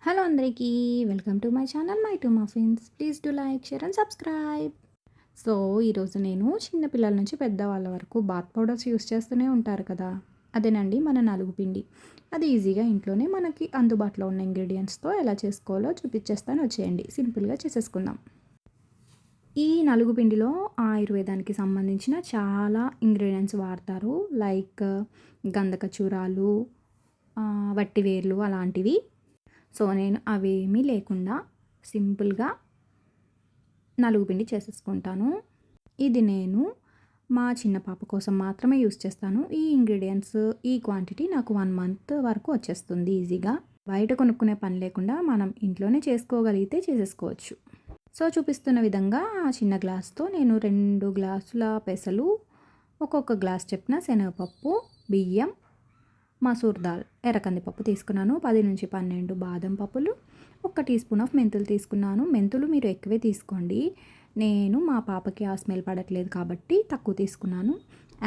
Hello అందరికీ welcome to my channel my two muffins. Please do like, share and subscribe. So ఈరోజు నేను చిన్న పిల్లల నుంచి పెద్దవాళ్ళ వరకు బాత్ పౌడర్స్ యూస్ చేస్తూనే ఉంటారు కదా, అదేనండి మన నలుగు పిండి. అది ఈజీగా ఇంట్లోనే మనకి అందుబాటులో ఉన్న ఇంగ్రీడియంట్స్తో ఎలా చేసుకోవాలో చూపించేస్తాను, వచ్చేయండి. సింపుల్గా చేసేసుకుందాం. ఈ నలుగు పిండిలో ఆయుర్వేదానికి సంబంధించిన చాలా ఇంగ్రీడియంట్స్ వాడతారు, లైక్ గంధక చూరాలు, వట్టివేర్లు అలాంటివి. సో నేను అవేమీ లేకుండా సింపుల్గా నలుగు పిండి చేసేసుకుంటాను. ఇది నేను మా చిన్న పాప కోసం మాత్రమే యూస్ చేస్తాను. ఈ ఇంగ్రీడియంట్స్ ఈ క్వాంటిటీ నాకు 1 మంత్ వరకు వచ్చేస్తుంది ఈజీగా. బయట కొనుక్కునే పని లేకుండా మనం ఇంట్లోనే చేసుకోగలిగితే చేసేసుకోవచ్చు. సో చూపిస్తున్న విధంగా చిన్న గ్లాస్తో నేను 2 గ్లాసుల పెసలు, ఒక్కొక్క గ్లాస్ చెప్పిన శనగపప్పు, బియ్యం, మసూర్ దాల్, ఎర్రకందిపప్పు తీసుకున్నాను. 10-12 బాదం పప్పులు, 1 టీ స్పూన్ ఆఫ్ మెంతులు తీసుకున్నాను. మెంతులు మీరు ఎక్కువే తీసుకోండి, నేను మా పాపకి ఆ స్మెల్ పడట్లేదు కాబట్టి తక్కువ తీసుకున్నాను.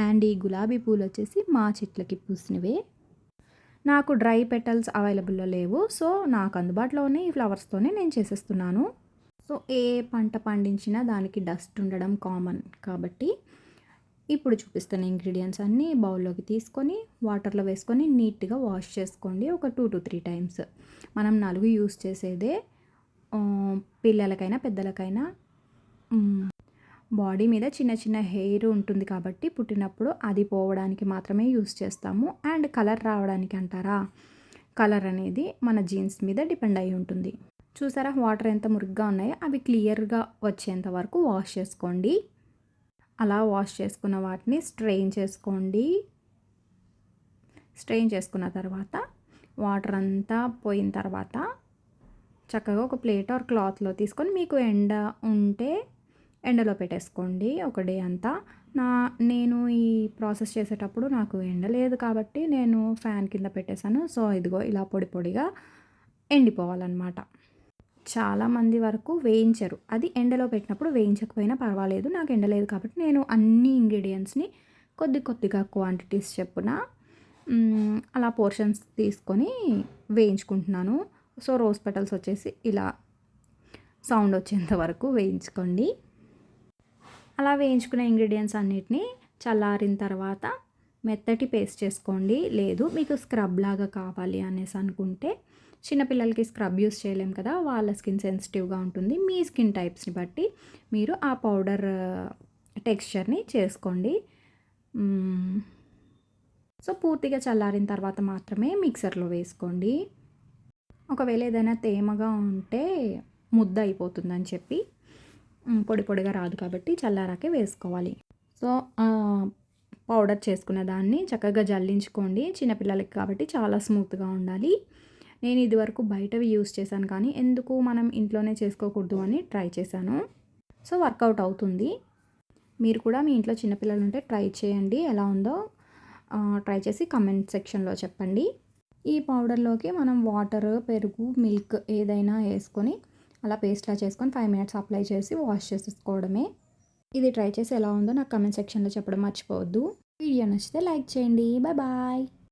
అండ్ ఈ గులాబీ పూలు వచ్చేసి మా చెట్లకి పూసినవే. నాకు డ్రై పెటల్స్ అవైలబుల్లో లేవు, సో నాకు అందుబాటులో ఉన్న ఈ ఫ్లవర్స్తోనే నేను చేసేస్తున్నాను. సో ఏ పంట పండించినా దానికి డస్ట్ ఉండడం కామన్ కాబట్టి ఇప్పుడు చూపిస్తున్న ఇంగ్రీడియంట్స్ అన్నీ బౌల్లోకి తీసుకొని వాటర్లో వేసుకొని నీట్గా వాష్ చేసుకోండి ఒక 2 to 3 టైమ్స్. మనం నలుగు యూస్ చేసేదే పిల్లలకైనా పెద్దలకైనా బాడీ మీద చిన్న చిన్న హెయిర్ ఉంటుంది కాబట్టి పుట్టినప్పుడు అది పోవడానికి మాత్రమే యూస్ చేస్తాము. అండ్ కలర్ రావడానికి అంటారా, కలర్ అనేది మన జీన్స్ మీద డిపెండ్ అయి ఉంటుంది. చూసారా వాటర్ ఎంత మురిగ్గా ఉన్నాయో, అవి క్లియర్గా వచ్చేంత వరకు వాష్ చేసుకోండి. అలా వాష్ చేసుకున్న వాటిని స్ట్రెయిన్ చేసుకోండి. స్ట్రెయిన్ చేసుకున్న తర్వాత వాటర్ అంతా పోయిన తర్వాత చక్కగా ఒక ప్లేట్ ఆర్ క్లాత్లో తీసుకొని, మీకు ఎండ ఉంటే ఎండలో పెట్టేసుకోండి ఒక డే అంతా. నేను ఈ ప్రాసెస్ చేసేటప్పుడు నాకు ఎండ లేదు కాబట్టి నేను ఫ్యాన్ కింద పెట్టేశాను. సో ఇదిగో ఇలా పొడి పొడిగా ఎండిపోవాలన్నమాట. చాలామంది వరకు వేయించరు, అది ఎండలో పెట్టినప్పుడు వేయించకపోయినా పర్వాలేదు. నాకు ఎండలేదు కాబట్టి నేను అన్ని ఇంగ్రీడియంట్స్ని కొద్ది కొద్దిగా క్వాంటిటీస్ చెప్పున అలా పోర్షన్స్ తీసుకొని వేయించుకుంటున్నాను. సో రోజ్ పెటల్స్ వచ్చేసి ఇలా సౌండ్ వచ్చేంత వరకు వేయించుకోండి. అలా వేయించుకునే ఇంగ్రీడియంట్స్ అన్నిటినీ చల్లారిన తర్వాత మెత్తటి పేస్ట్ చేసుకోండి. లేదు మీకు స్క్రబ్ లాగా కావాలి అనేసి అనుకుంటే, చిన్నపిల్లలకి స్క్రబ్ యూస్ చేయలేం కదా, వాళ్ళ స్కిన్ సెన్సిటివ్గా ఉంటుంది. మీ స్కిన్ టైప్స్ని బట్టి మీరు ఆ పౌడర్ టెక్స్చర్ని చేసుకోండి. సో పూర్తిగా చల్లారిన తర్వాత మాత్రమే మిక్సర్లో వేసుకోండి. ఒకవేళ ఏదైనా తేమగా ఉంటే ముద్ద అయిపోతుందని చెప్పి పొడి పొడిగా రాదు కాబట్టి చల్లారాకే వేసుకోవాలి. సో పౌడర్ చేసుకున్న దాన్ని చక్కగా జల్లించుకోండి. చిన్నపిల్లలకి కాబట్టి చాలా స్మూత్గా ఉండాలి. నేను ఇదివరకు బయటవి యూస్ చేశాను కానీ ఎందుకు మనం ఇంట్లోనే చేసుకోకూడదు అని ట్రై చేశాను. సో వర్కౌట్ అవుతుంది. మీరు కూడా మీ ఇంట్లో చిన్నపిల్లలు ఉంటే ట్రై చేయండి, ఎలా ఉందో ట్రై చేసి కమెంట్ సెక్షన్లో చెప్పండి. ఈ పౌడర్లోకి మనం వాటర్, పెరుగు, మిల్క్ ఏదైనా వేసుకొని అలా పేస్ట్లా చేసుకొని 5 minutes అప్లై చేసి వాష్ చేసేసుకోవడమే. ఇది ట్రై చేసి ఎలా ఉందో నాకు కమెంట్ సెక్షన్లో చెప్పడం మర్చిపోవద్దు. వీడియో నచ్చితే లైక్ చేయండి. Bye bye.